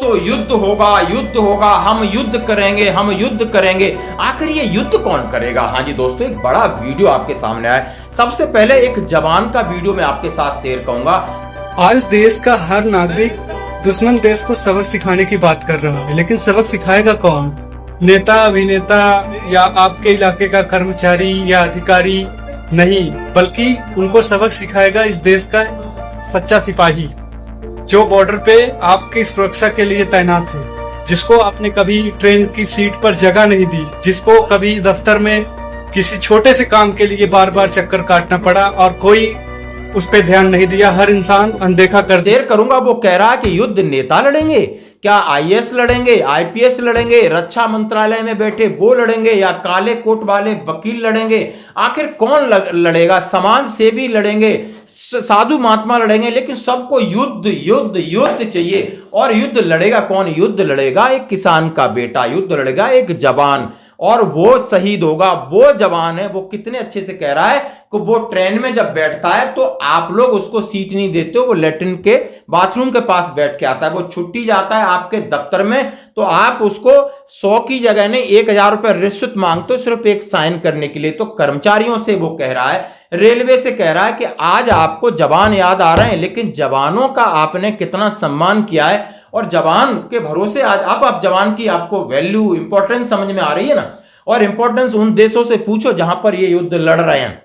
तो युद्ध होगा, हम युद्ध करेंगे, हम युद्ध करेंगे। आखिर ये युद्ध कौन करेगा? हाँ जी दोस्तों, एक बड़ा वीडियो आपके सामने आया। सबसे पहले एक जवान का वीडियो मैं आपके साथ शेयर करूंगा। आज देश का हर नागरिक दुश्मन देश को सबक सिखाने की बात कर रहा है, लेकिन सबक सिखाएगा कौन? नेता, अभिनेता या आपके इलाके का कर्मचारी या अधिकारी नहीं, बल्कि उनको सबक सिखाएगा इस देश का सच्चा सिपाही, जो बॉर्डर पे आपकी सुरक्षा के लिए तैनात है, जिसको आपने कभी ट्रेन की सीट पर जगह नहीं दी, जिसको कभी दफ्तर में किसी छोटे से काम के लिए बार बार चक्कर काटना पड़ा और कोई उस पे ध्यान नहीं दिया, हर इंसान अनदेखा कर। शेयर करूंगा। वो कह रहा है कि युद्ध नेता लड़ेंगे, क्या आईएएस लड़ेंगे, आईपीएस लड़ेंगे, रक्षा मंत्रालय में बैठे वो लड़ेंगे, या काले कोट वाले वकील लड़ेंगे? आखिर कौन लड़ेगा? समाज सेवी लड़ेंगे, साधु महात्मा लड़ेंगे, लेकिन सबको युद्ध युद्ध युद्ध चाहिए। और युद्ध लड़ेगा कौन? युद्ध लड़ेगा एक किसान का बेटा, युद्ध लड़ेगा एक जवान, और वो शहीद होगा। वो जवान है, वो कितने अच्छे से कह रहा है कि वो ट्रेन में जब बैठता है तो आप लोग उसको सीट नहीं देते हो, वो लेटरिन के बाथरूम के पास बैठ के आता है। वो छुट्टी जाता है आपके दफ्तर में तो आप उसको 100 की जगह नहीं 1000 रुपए रिश्वत मांगते हो सिर्फ एक साइन करने के लिए। तो कर्मचारियों से वो कह रहा है, रेलवे से कह रहा है कि आज आपको जवान याद आ रहे हैं, लेकिन जवानों का आपने कितना सम्मान किया है, और जवान के भरोसे आज अब आप जवान की आपको वैल्यू, इंपॉर्टेंस समझ में आ रही है ना। और इंपॉर्टेंस उन देशों से पूछो जहां पर ये युद्ध लड़ रहे हैं।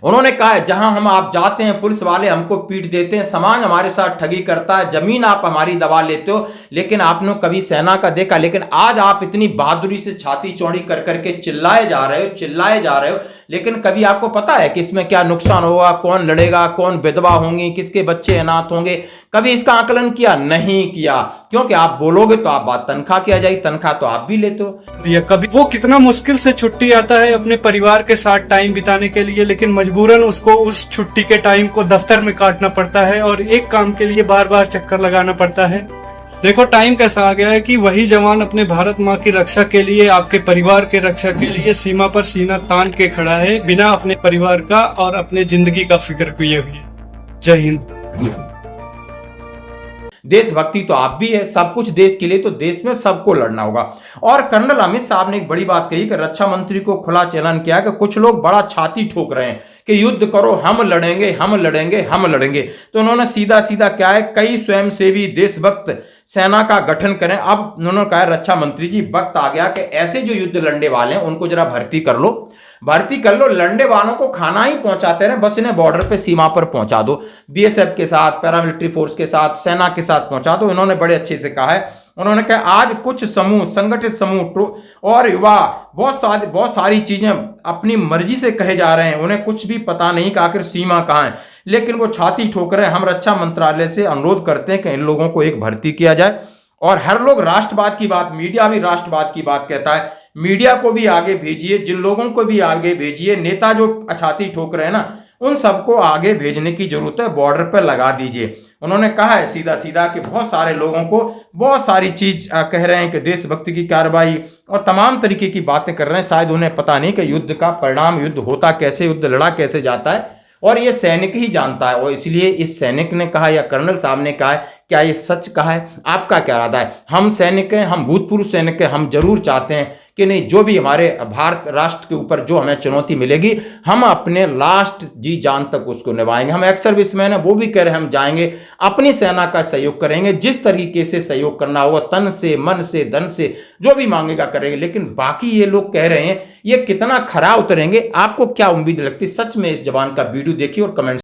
उन्होंने कहा है जहां हम आप जाते हैं पुलिस वाले हमको पीट देते हैं, समाज हमारे साथ ठगी करता है, जमीन आप हमारी दबा लेते हो, लेकिन आपने कभी सेना का देखा? लेकिन आज आप इतनी बहादुरी से छाती चौड़ी कर करके चिल्लाए जा रहे हो, लेकिन कभी आपको पता है कि इसमें क्या नुकसान होगा, कौन लड़ेगा, कौन विधवा होंगी, किसके बच्चे अनाथ होंगे? कभी इसका आकलन किया? नहीं किया, क्योंकि आप बोलोगे तो आप बात तनख्वाह की आ जाएगी, तनख्वाह तो आप भी लेते हो। कभी वो कितना मुश्किल से छुट्टी आता है अपने परिवार के साथ टाइम बिताने के लिए, लेकिन मजबूरन उसको उस छुट्टी के टाइम को दफ्तर में काटना पड़ता है और एक काम के लिए बार बार चक्कर लगाना पड़ता है। देखो टाइम कैसा आ गया है कि वही जवान अपने भारत माँ की रक्षा के लिए, आपके परिवार के रक्षा के लिए सीमा पर सीना तान के खड़ा है, बिना अपने परिवार का और अपने जिंदगी का फिक्र किए हुए। जय हिंद। देशभक्ति तो आप भी है, सब कुछ देश के लिए, तो देश में सबको लड़ना होगा। और कर्नल अमित साहब ने एक बड़ी बात कही कि रक्षा मंत्री को खुला चैलेंज किया कि कुछ लोग बड़ा छाती ठोक रहे हैं कि युद्ध करो, हम लड़ेंगे, हम लड़ेंगे, हम लड़ेंगे। तो उन्होंने सीधा सीधा क्या है, कई स्वयंसेवी देशभक्त सेना का गठन करें। अब उन्होंने कहा रक्षा मंत्री जी, वक्त आ गया कि ऐसे जो युद्ध लड़ने वाले हैं उनको जरा भर्ती कर लो, लड़ने वालों को खाना ही पहुंचाते रहे, बस इन्हें बॉर्डर पे सीमा पर पहुंचा दो, बीएसएफ के साथ, पैरामिलिट्री फोर्स के साथ, सेना के साथ पहुंचा दो। इन्होंने बड़े अच्छे से कहा है। उन्होंने कहा आज कुछ समूह, संगठित समूह और युवा बहुत सारी चीजें अपनी मर्जी से कहे जा रहे हैं, उन्हें कुछ भी पता नहीं कि आखिर सीमा कहाँ है, लेकिन वो छाती ठोक रहे हैं। हम रक्षा मंत्रालय से अनुरोध करते हैं कि इन लोगों को एक भर्ती किया जाए। और हर लोग राष्ट्रवाद की बात, मीडिया भी राष्ट्रवाद की बात कहता है, मीडिया को भी आगे भेजिए, जिन लोगों को भी आगे भेजिए, नेता जो छाती ठोक रहे हैं ना, उन सबको आगे भेजने की जरूरत है, बॉर्डर पर लगा दीजिए। उन्होंने कहा है सीधा सीधा कि बहुत सारे लोगों को बहुत सारी चीज कह रहे हैं कि देशभक्ति की कार्रवाई और तमाम तरीके की बातें कर रहे हैं, शायद उन्हें पता नहीं कि युद्ध का परिणाम, युद्ध होता कैसे, युद्ध लड़ा कैसे जाता है, और ये सैनिक ही जानता है। और इसलिए इस सैनिक ने कहा या कर्नल साहब ने कहा है, क्या ये सच कहा है? आपका क्या इरादा है? हम सैनिक हैं, हम भूतपूर्व सैनिक हैं, हम जरूर चाहते हैं कि नहीं, जो भी हमारे भारत राष्ट्र के ऊपर जो हमें चुनौती मिलेगी, हम अपने लास्ट जी जान तक उसको निभाएंगे। हम एक्स सर्विसमैन हैं, वो भी कह रहे हैं हम जाएंगे, अपनी सेना का सहयोग करेंगे, जिस तरीके से सहयोग करना होगा, तन से, मन से, धन से, जो भी मांगेगा करेंगे। लेकिन बाकी ये लोग कह रहे हैं, ये कितना खरा उतरेंगे? आपको क्या उम्मीद लगती? सच में इस जवान का वीडियो देखिए और कमेंट